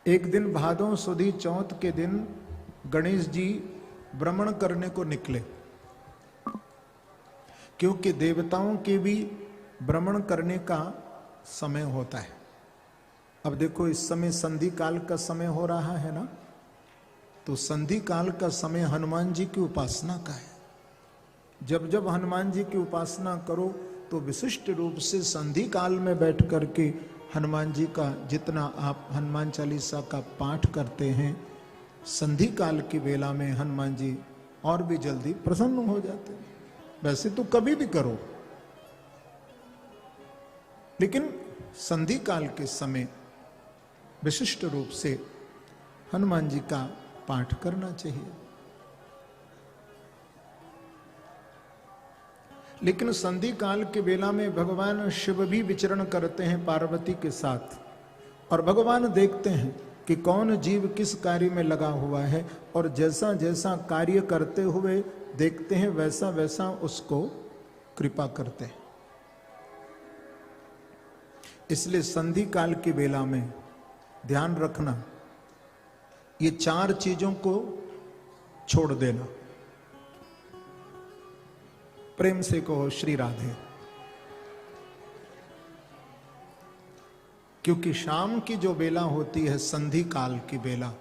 एक दिन भादों सुदी चौथ के दिन गणेश जी भ्रमण करने को निकले, क्योंकि देवताओं के भी भ्रमण करने का समय होता है। अब देखो इस समय संधि काल का समय हो रहा है ना, तो संधि काल का समय हनुमान जी की उपासना का है। जब जब हनुमान जी की उपासना करो तो विशिष्ट रूप से संधि काल में बैठ करके हनुमान जी का जितना आप हनुमान चालीसा का पाठ करते हैं, संधि काल की वेला में हनुमान जी और भी जल्दी प्रसन्न हो जाते हैं। वैसे तो कभी भी करो, लेकिन संधि काल के समय विशिष्ट रूप से हनुमान जी का पाठ करना चाहिए। लेकिन संधि काल के वेला में भगवान शिव भी विचरण करते हैं पार्वती के साथ, और भगवान देखते हैं कि कौन जीव किस कार्य में लगा हुआ है, और जैसा जैसा कार्य करते हुए देखते हैं वैसा वैसा उसको कृपा करते हैं। इसलिए संधि काल की वेला में ध्यान रखना, ये चार चीजों को छोड़ देना। प्रेम से कहो श्री राधे। क्योंकि शाम की जो बेला होती है संधि काल की बेला,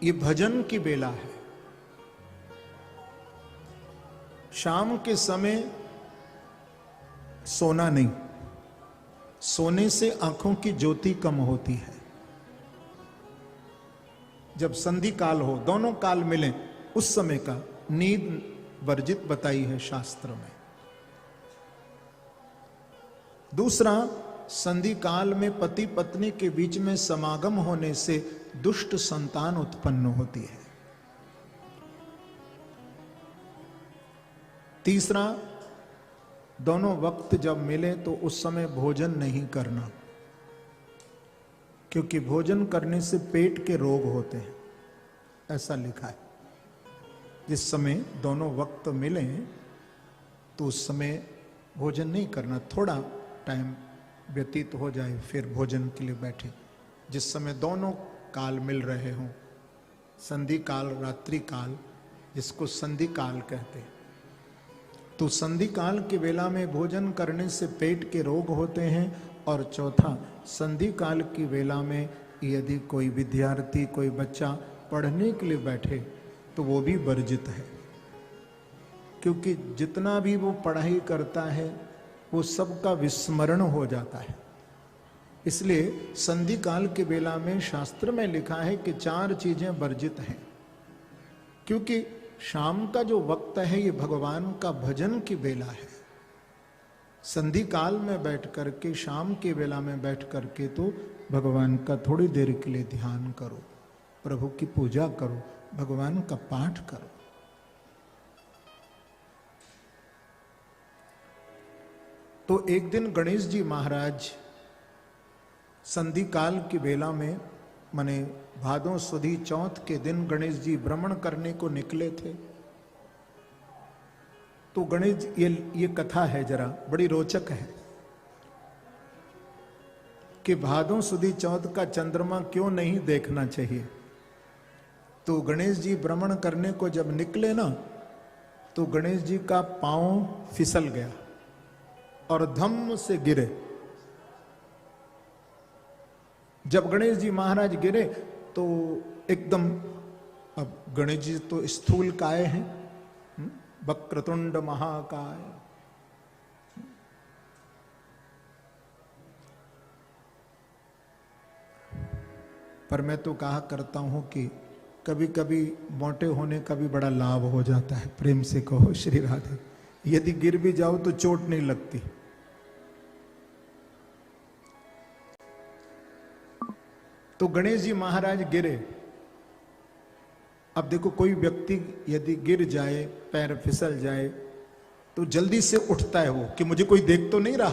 ये भजन की बेला है। शाम के समय सोना नहीं, सोने से आंखों की ज्योति कम होती है। जब संधि काल हो, दोनों काल मिलें, उस समय का नींद वर्जित बताई है शास्त्र में। दूसरा, संधि काल में पति पत्नी के बीच में समागम होने से दुष्ट संतान उत्पन्न होती है। तीसरा, दोनों वक्त जब मिले तो उस समय भोजन नहीं करना, क्योंकि भोजन करने से पेट के रोग होते हैं, ऐसा लिखा है। जिस समय दोनों वक्त मिले तो उस समय भोजन नहीं करना, थोड़ा टाइम व्यतीत हो जाए फिर भोजन के लिए बैठे। जिस समय दोनों काल मिल रहे हों, संधि काल, रात्रि काल, जिसको संधि काल कहते हैं, तो संधि काल की वेला में भोजन करने से पेट के रोग होते हैं। और चौथा, संधि काल की वेला में यदि कोई विद्यार्थी, कोई बच्चा पढ़ने के लिए बैठे तो वो भी वर्जित है, क्योंकि जितना भी वो पढ़ाई करता है वो सबका विस्मरण हो जाता है। इसलिए संधि काल के बेला में शास्त्र में लिखा है कि चार चीजें वर्जित हैं, क्योंकि शाम का जो वक्त है ये भगवान का भजन की बेला है। संधि काल में बैठ करके, शाम के बेला में बैठ करके तो भगवान का थोड़ी देर के लिए ध्यान करो, प्रभु की पूजा करो, भगवान का पाठ करो। तो एक दिन गणेश जी महाराज संधि काल की बेला में, माने भादों सुदी चौथ के दिन गणेश जी भ्रमण करने को निकले थे। तो गणेश, ये कथा है जरा बड़ी रोचक है कि भादों सुदी चौथ का चंद्रमा क्यों नहीं देखना चाहिए। तो गणेश जी भ्रमण करने को जब निकले ना, तो गणेश जी का पांव फिसल गया और धम्म से गिरे। जब गणेश जी महाराज गिरे तो एकदम, अब गणेश जी तो स्थूल काय हैं, वक्रतुंड महाकाय, पर मैं तो कहा करता हूं कि कभी कभी मोटे होने का भी बड़ा लाभ हो जाता है। प्रेम से कहो श्री राधे। यदि गिर भी जाओ तो चोट नहीं लगती। तो गणेश जी महाराज गिरे। अब देखो, कोई व्यक्ति यदि गिर जाए, पैर फिसल जाए, तो जल्दी से उठता है वो कि मुझे कोई देख तो नहीं रहा।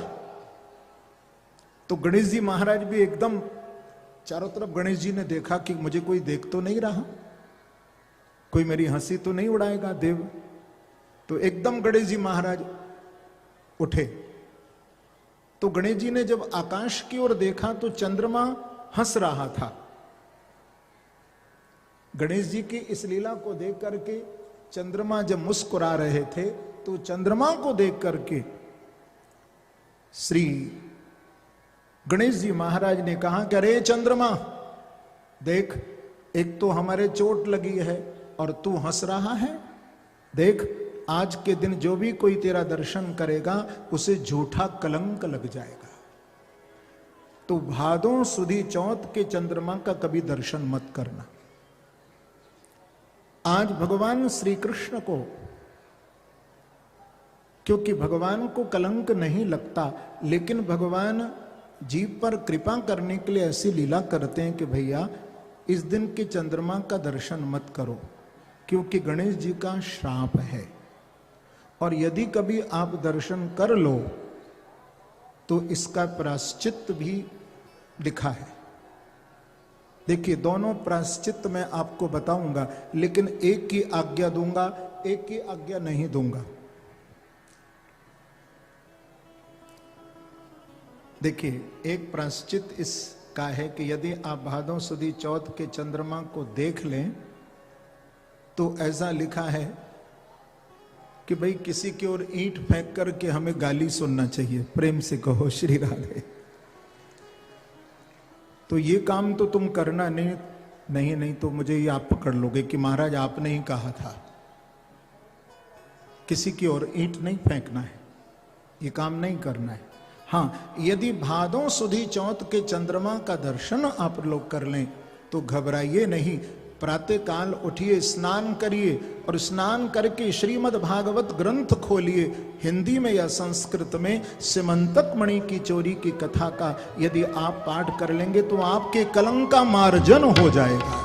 तो गणेश जी महाराज भी एकदम चारों तरफ गणेश जी ने देखा कि मुझे कोई देख तो नहीं रहा, कोई मेरी हंसी तो नहीं उड़ाएगा देव। तो एकदम गणेश जी महाराज उठे। तो गणेश जी ने जब आकाश की ओर देखा तो चंद्रमा हंस रहा था, गणेश जी की इस लीला को देख करके चंद्रमा जब मुस्कुरा रहे थे तो चंद्रमा को देख करके श्री गणेश जी महाराज ने कहा कि अरे चंद्रमा देख, एक तो हमारे चोट लगी है और तू हंस रहा है। देख, आज के दिन जो भी कोई तेरा दर्शन करेगा उसे झूठा कलंक लग जाएगा। तो भादों सुदी चौथ के चंद्रमा का कभी दर्शन मत करना। आज भगवान श्री कृष्ण को, क्योंकि भगवान को कलंक नहीं लगता, लेकिन भगवान जीव पर कृपा करने के लिए ऐसी लीला करते हैं कि भैया इस दिन के चंद्रमा का दर्शन मत करो, क्योंकि गणेश जी का श्राप है। और यदि कभी आप दर्शन कर लो तो इसका प्रायश्चित भी लिखा है। देखिए, दोनों प्रायश्चित मैं आपको बताऊंगा, लेकिन एक की आज्ञा दूंगा, एक की आज्ञा नहीं दूंगा। देखिए, एक प्रायश्चित इसका है कि यदि आप भादों सुदी चौथ के चंद्रमा को देख लें तो ऐसा लिखा है कि भाई किसी की ओर ईंट फेंक करके हमें गाली सुनना चाहिए। प्रेम से कहो श्री राधे। तो ये काम तो तुम करना नहीं तो मुझे ये आप पकड़ लोगे कि महाराज आपने ही कहा था। किसी की ओर ईंट नहीं फेंकना है, ये काम नहीं करना है। हाँ, यदि भादों सुदी चौथ के चंद्रमा का दर्शन आप लोग कर लें तो घबराइए नहीं। प्रातः काल उठिए, स्नान करिए और स्नान करके श्रीमद् भागवत ग्रंथ खोलिए। हिंदी में या संस्कृत में सिमंतक मणि की चोरी की कथा का यदि आप पाठ कर लेंगे तो आपके कलंक का मार्जन हो जाएगा।